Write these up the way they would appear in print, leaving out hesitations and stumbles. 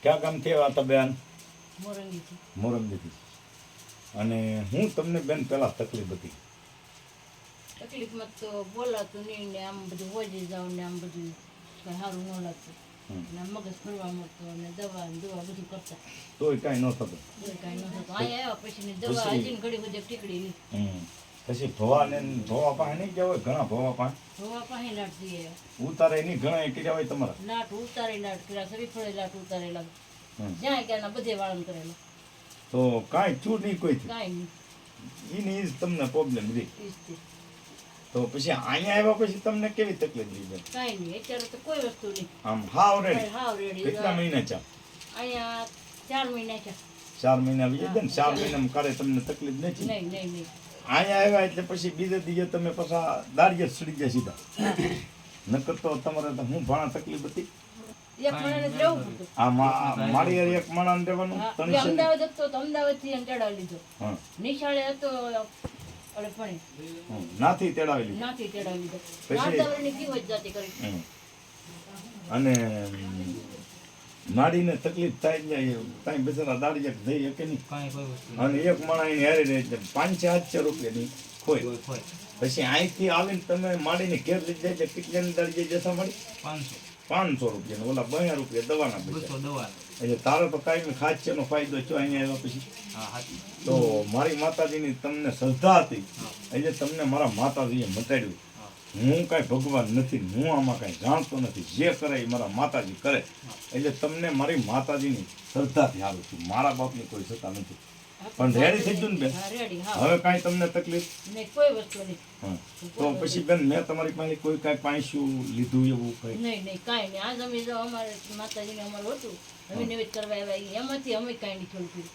ક્યાં ગામથી આવ્યા હતા બેન? મોરંગીથી. મોરંગીથી. અને હું તમને બેન પેલા તકલીફ હતી? તકલીફમાં તો બોલાતું નહીં ને આમ બધું હોજી જાવ ને આમ બધું કઈ સારું ન લાગતું ને આમ મગજ ફરવા મળતો અને દવા ને દવા બધું કરતા તોય કાંઈ ન થતું. તોય કાંઈ ન થતું. અહીંયા આવ્યા પછી ની દવા હજી ઘડી બધી ટીકડી નહીં. પછી ભવા પાસે નહીં ગયા હોય? ઘણા ભવા પાસે ધોવા પાસે લાટ દઈએ ઉતારે નહીં, ઘણા કર્યા હોય તમારા? લાટ ઉતારી લાટ કર્યા શરીફળે લાટ ઉતારેલા જ્યાં ક્યાં બધે વાળન કરેલા તો કાંઈ ચૂર નહીં કોઈથી? કાંઈ એની જ તમને પ્રોબ્લેમ રહી. નહીં. તો પછી અહીંયા આવ્યા પછી તમને કેવી તકલીફ રહી બેન? કાંઈ નહીં. અત્યારે તો કોઈ વસ્તુ નહીં. આમ હાવ રેડી? હાવ રેડી. કેટલા મહિના ચા? અહીંયા 4 મહિના છે. 4 મહિના આવી જાય ને? 4 મહિનામાં કરે તમને તકલીફ નથી? નહીં નહીં નહીં. અહીંયા આવ્યા એટલે પછી બીજે દિવસે તમે પાછા દાડિયે ચડી ગયા સીધા. નકર તો તમારે તો હું ભાણા તકલીફ હતી. એક મણાને જ રહેવું પડતું. આ મારી હારે એક માણસ રહેવાનું. હા, ત્રણ એ અમદાવાદ હતો તો અમદાવાદથી એને તેડાવી લીધો. હા, નિશાળે હતો અરે ભણે નાથી તેડાવી લીધું. નાથી તેડાવી લીધો. પછી? વાતાવરણની કેવી જ જાતિ કરી. અને માડીને તકલીફ થાય જાય કાંઈ બિચારા દાડિયા જઈ શકે નહીં. અને એક માણસ એની હારે રહે છે 500-800 રૂપિયાની ખોય. પછી અહીંથી આવીને તમે માડીને ઘેર લઈ જાય છે કેટલાની દાડિયા જશા માડી? 500 રૂપિયા. ઓલા 2 રૂપિયા દવાના પૈસા. એટલે તારો તો કાંઈ ખાદ્યનો ફાયદો છો અહીંયા આવ્યા પછી. તો મારી માતાજીની તમને શ્રદ્ધા હતી એટલે તમને મારા માતાજીએ મટાડ્યું. હું કાંઈ ભગવાન નથી, હું આમાં કાંઈ જાણતો નથી. જે કરે એ મારા માતાજી કરે. એટલે તમને મારી માતાજીની શ્રદ્ધાથી હારું છું. મારા બાપની કોઈ સત્તા નથી. પણ રેડી થઈ ગયું ને બેન? હા, રેડી. હા. હવે કાંઈ તમને તકલીફ? ને કોઈ વસ્તુ નહીં. હા. તો પછી બેન મેં તમારી પાસે કોઈ કાંઈ પાંસ્યું લીધું એવું કંઈ? નહીં નહીં કાંઈ નહીં. આજ અમે જો અમારે માતાજીને અમારું હતું અમે નિવેદ કરવા આવ્યા એમાંથી અમે કાંઈ નહીં થોડું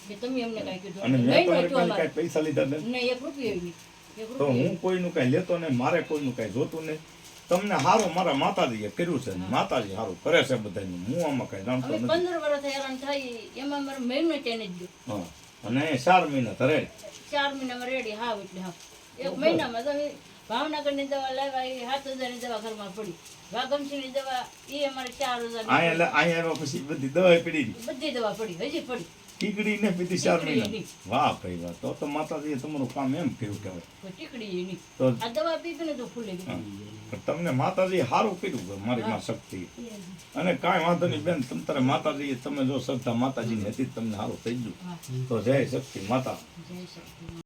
કે તમે અમને કાંઈ કીધું અને મેં નહીં તમારી નહોતું પાસે અમારે. કાંઈ પૈસા લીધા બેન? નહીં, 1 રૂપિયો નહીં. 1 તો રૂપિયો હું કોઈનું કાંઈ લેતો ને મારે કોઈનું કાંઈ જોતું નહીં. તમને હારું મારા માતાજીએ કર્યું છે ને માતાજી હારું કરે છે બધાનું. હું આમાં કાંઈ જાણતો અમે નથી. 15 વર્ષ હેરાન થાય એમાં અમારે મહિનો તેને જ ગયો. હા. અને 4 મહિના ધરે 4 મહિનામાં રેડી. હાવ એટલે હાવ. 1 મહિનામાં તમે ભાવનગરની દવા લાવ્યા એ 7000 ની દવા ઘરમાં પડી. વાઘમસિંહની દવા એ અમારે 4000 અહીંયા આવ્યા પછી બધી દવા પડી ગઈ. બધી દવા પડી હજી પડી. ટીકડી ને પીધી 4 ટીકડી મહિના. નહીં. વાહ ભાઈ વાહ. તો માતાજીએ તમારું કામ એમ કર્યું કહેવાય. કોઈ ટીકડી નહીં. તો આ દવા પીધી ને તો ફૂલે ગઈ. પણ તમને માતાજીએ સારું કર્યું મારી માં શક્તિ. અને કાંઈ વાંધો નહીં બેન, તમ તારે માતાજીએ તમે જો શ્રદ્ધા માતાજીની હતી તમને સારું થઈ ગયું. તો જય શક્તિ માતા. જય શક્તિ.